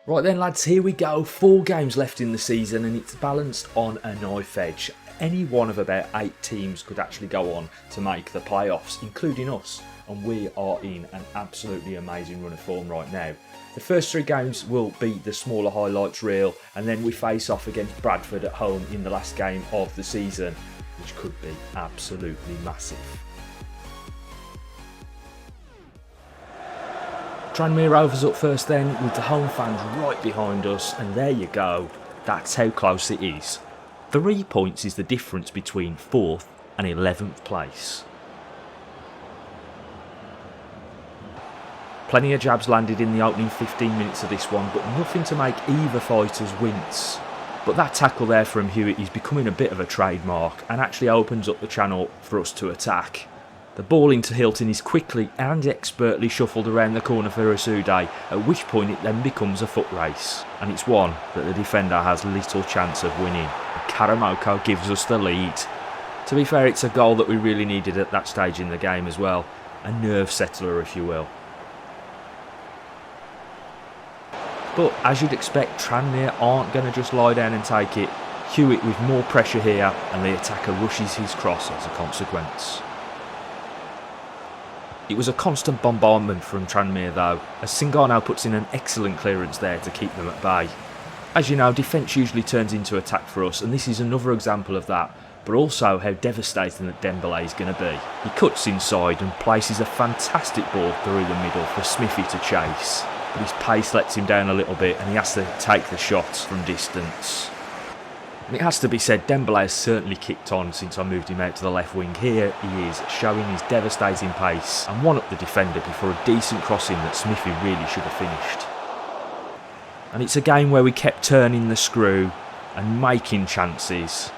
Right then lads, here we go. 4 games left in the season and it's balanced on a knife edge. Any one of about 8 teams could actually go on to make the playoffs, including us. And we are in an absolutely amazing run of form right now. The first 3 games will be the smaller highlights reel, and then we face off against Bradford at home in the last game of the season, which could be absolutely massive. Tranmere Rovers up first then, with the home fans right behind us, and there you go, that's how close it is. 3 points is the difference between 4th and 11th place. Plenty of jabs landed in the opening 15 minutes of this one, but nothing to make either fighters wince. But that tackle there from Hewitt is becoming a bit of a trademark and actually opens up the channel for us to attack. The ball into Hilton is quickly and expertly shuffled around the corner for Asude, at which point it then becomes a foot race. And it's one that the defender has little chance of winning. Karamoko gives us the lead. To be fair, it's a goal that we really needed at that stage in the game as well. A nerve settler, if you will. But as you'd expect, Tranmere aren't going to just lie down and take it. Hewitt with more pressure here, and the attacker rushes his cross as a consequence. It was a constant bombardment from Tranmere though, as Singano puts in an excellent clearance there to keep them at bay. As you know, defence usually turns into attack for us, and this is another example of that, but also how devastating that Dembele is going to be. He cuts inside and places a fantastic ball through the middle for Smithy to chase. But his pace lets him down a little bit and he has to take the shots from distance. And it has to be said, Dembele has certainly kicked on since I moved him out to the left wing. Here he is, showing his devastating pace and one up the defender before a decent crossing that Smithy really should have finished. And it's a game where we kept turning the screw and making chances.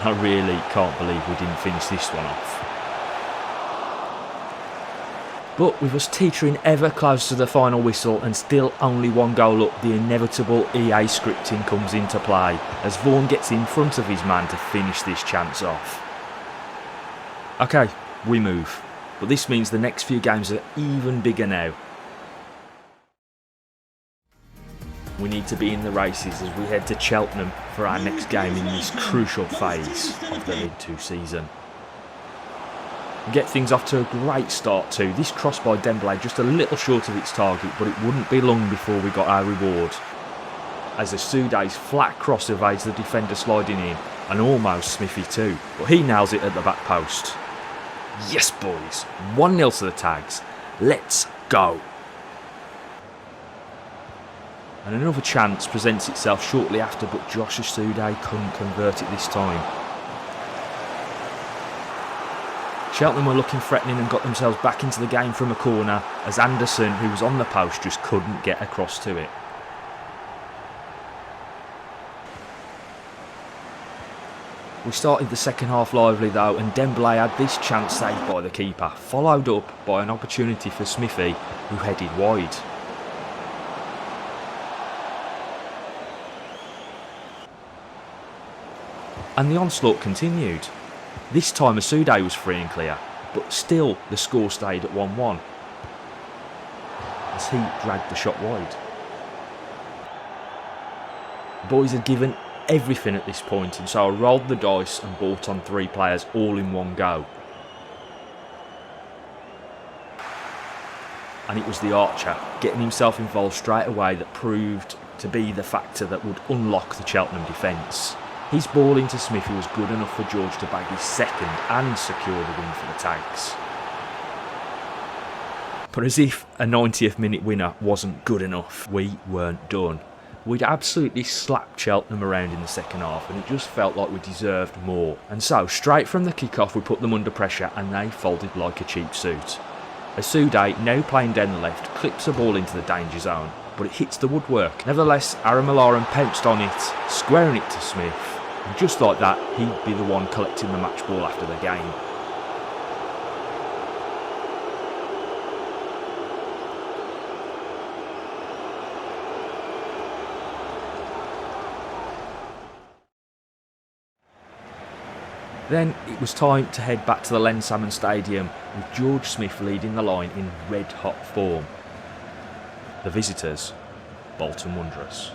I really can't believe we didn't finish this one off. But with us teetering ever close to the final whistle and still only 1 goal up, the inevitable EA scripting comes into play as Vaughan gets in front of his man to finish this chance off. Okay, we move, but this means the next few games are even bigger now. We need to be in the races as we head to Cheltenham for our next game in this crucial phase of the League 2 season. We get things off to a great start too. This cross by Dembele just a little short of its target, but it wouldn't be long before we got our reward. As Asude's flat cross evades the defender sliding in, and almost Smithy too, but he nails it at the back post. Yes boys, 1-0 to the Tags. Let's go. And another chance presents itself shortly after, but Josh Asude couldn't convert it this time. Cheltenham were looking threatening and got themselves back into the game from a corner as Anderson, who was on the post, just couldn't get across to it. We started the second half lively though, and Dembele had this chance saved by the keeper, followed up by an opportunity for Smithy, who headed wide. And the onslaught continued. This time Asude was free and clear, but still the score stayed at 1-1 as he dragged the shot wide. The boys had given everything at this point, and so I rolled the dice and bought on 3 players all in one go. And it was the Archer getting himself involved straight away that proved to be the factor that would unlock the Cheltenham defence. His ball into Smithy was good enough for George to bag his second and secure the win for the Tags. But as if a 90th minute winner wasn't good enough, we weren't done. We'd absolutely slapped Cheltenham around in the second half and it just felt like we deserved more. And so straight from the kick-off we put them under pressure and they folded like a cheap suit. Asude, now playing down the left, clips the ball into the danger zone, but it hits the woodwork. Nevertheless, Aramalaran pounced on it, squaring it to Smith. And just like that, he'd be the one collecting the match ball after the game. Then it was time to head back to the Len Salmon Stadium with George Smith leading the line in red hot form. The visitors Bolton Wanderers.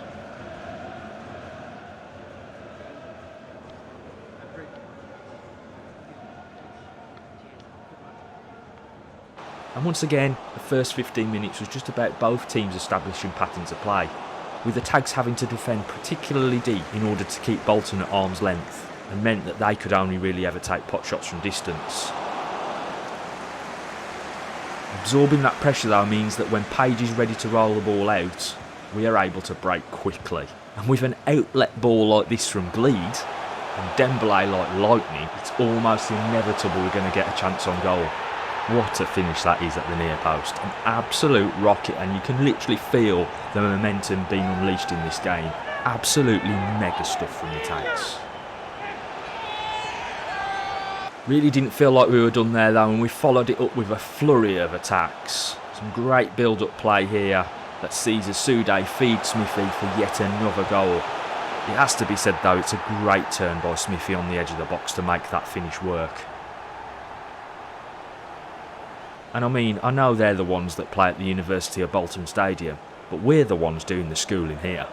And once again, the first 15 minutes was just about both teams establishing patterns of play, with the Tags having to defend particularly deep in order to keep Bolton at arm's length, and meant that they could only really ever take pot shots from distance. Absorbing that pressure though means that when Page is ready to roll the ball out, we are able to break quickly. And with an outlet ball like this from Gleed, and Dembele like lightning, it's almost inevitable we're going to get a chance on goal. What a finish that is at the near post. An absolute rocket, and you can literally feel the momentum being unleashed in this game. Absolutely mega stuff from the Tags. Really didn't feel like we were done there though, and we followed it up with a flurry of attacks. Some great build-up play here that sees Asude feed Smithy for yet another goal. It has to be said though, it's a great turn by Smithy on the edge of the box to make that finish work. And I mean, I know they're the ones that play at the University of Bolton Stadium, but we're the ones doing the schooling here.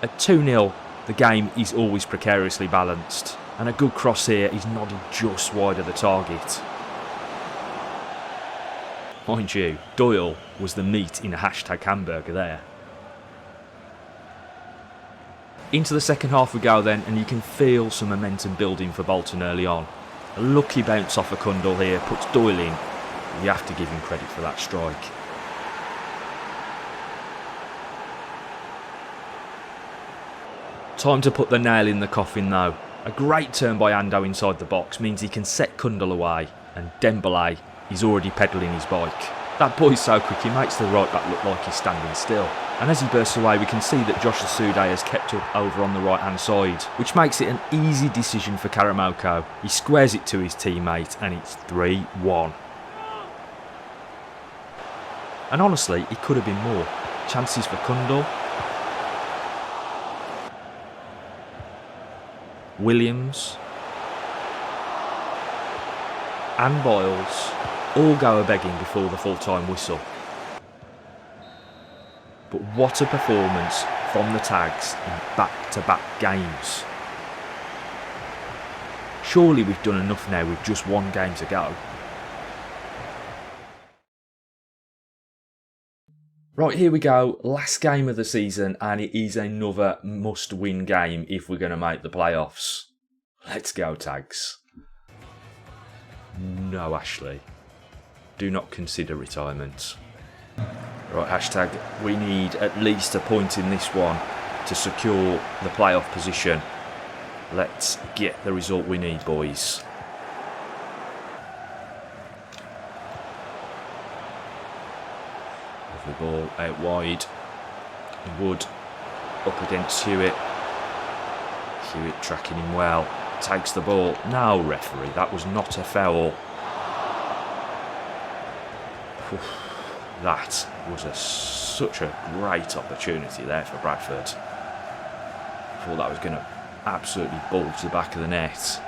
At 2-0, the game is always precariously balanced, and a good cross here is nodded just wide of the target. Mind you, Doyle was the meat in a hashtag hamburger there. Into the second half we go then, and you can feel some momentum building for Bolton early on. A lucky bounce off a Cundle here puts Doyle in. You have to give him credit for that strike. Time to put the nail in the coffin though. A great turn by Ando inside the box means he can set Cundle away, and Dembele is already pedalling his bike. That boy's so quick, he makes the right back look like he's standing still. And as he bursts away, we can see that Josh Asude has kept up over on the right hand side, which makes it an easy decision for Karamoko. He squares it to his teammate and it's 3-1. And honestly, it could have been more. Chances for Cundle, Williams and Boyles all go a-begging before the full-time whistle. But what a performance from the Tags in back-to-back games. Surely we've done enough now with just one game to go. Right, here we go, last game of the season, and it is another must-win game if we're going to make the playoffs. Let's go, Tags. No, Ashley. Do not consider retirement. Right, hashtag, we need at least a point in this one to secure the playoff position. Let's get the result we need, boys. The ball out wide. Wood up against Hewitt. Hewitt tracking him well. Takes the ball. No, referee, that was not a foul. That was such a great opportunity there for Bradford. I thought that was going to absolutely bulge the back of the net.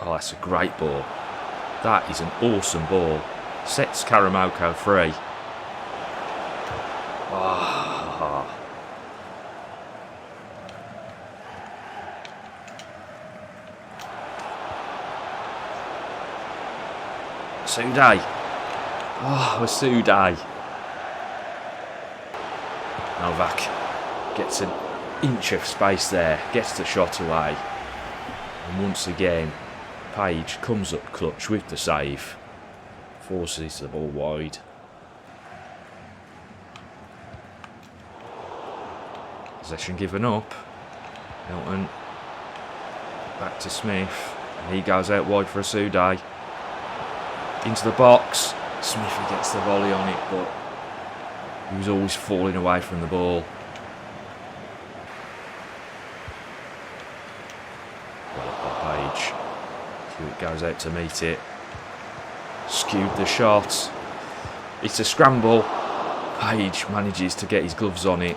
Oh, that's a great ball. That is an awesome ball. Sets Karamoko free. Ah. Asude. Oh, Asude. Novak gets an inch of space there, gets the shot away. And once again, Page comes up clutch with the save. Forces the ball wide. Possession given up. Milton back to Smith. And he goes out wide for Asude. Into the box. Smithy gets the volley on it, but he was always falling away from the ball. Well up by Page. Hewitt goes out to meet it. Skewed the shot. It's a scramble. Page manages to get his gloves on it,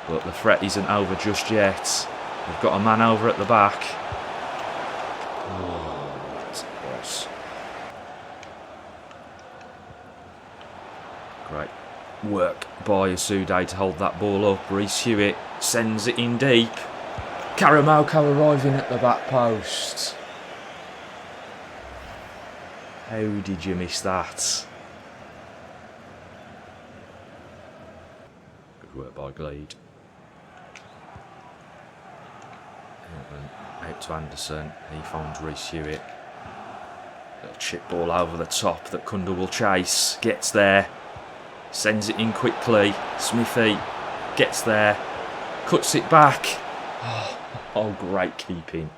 but the threat isn't over just yet. We've got a man over at the back. Oh, that was work by Asude to hold that ball up. Reece Hewitt sends it in deep. Karamoko arriving at the back post. How did you miss that? Good work by Glede. Out to Anderson. He finds Reece Hewitt. Little chip ball over the top that Kundal will chase. Gets there. Sends it in quickly. Smithy gets there. Cuts it back. Oh, great keeping.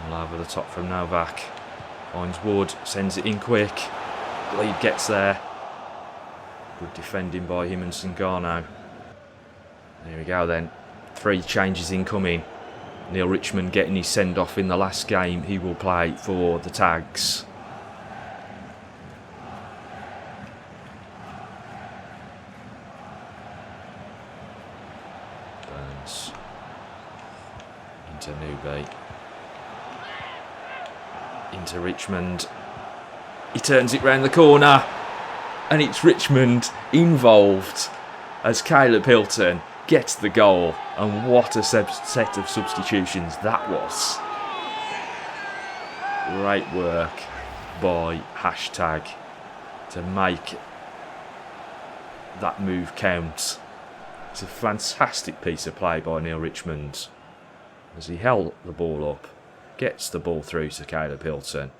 All over the top from Novak. Finds Wood. Sends it in quick. Glede gets there. Good defending by him and Sangano. There we go then. 3 changes incoming. Neil Richmond getting his send-off in the last game. He will play for the Tags. Burns. Into Newby. Into Richmond. He turns it round the corner. And it's Richmond involved as Caleb Hilton gets the goal. And what a set of substitutions that was. Great work by Hashtag to make that move count. It's a fantastic piece of play by Neil Richmond as he held the ball up, gets the ball through to Caleb Hilton,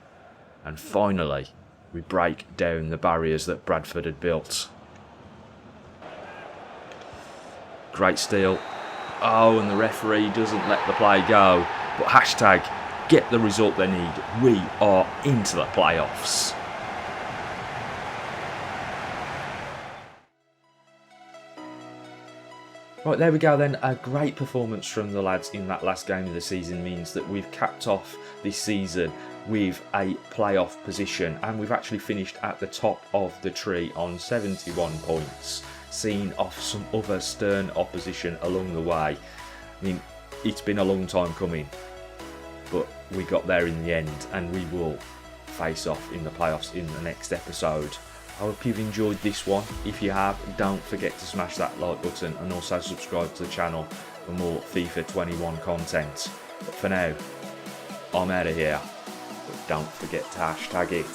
and finally we break down the barriers that Bradford had built. Great steal. Oh, and the referee doesn't let the play go. But Hashtag get the result they need. We are into the playoffs. Right, there we go then. A great performance from the lads in that last game of the season means that we've capped off this season with a playoff position, and we've actually finished at the top of the tree on 71 points, seeing off some other stern opposition along the way. I mean, it's been a long time coming, but we got there in the end, and we will face off in the playoffs in the next episode. I hope you've enjoyed this one. If you have, don't forget to smash that like button and also subscribe to the channel for more FIFA 21 content. But for now, I'm out of here. But don't forget to hashtag it.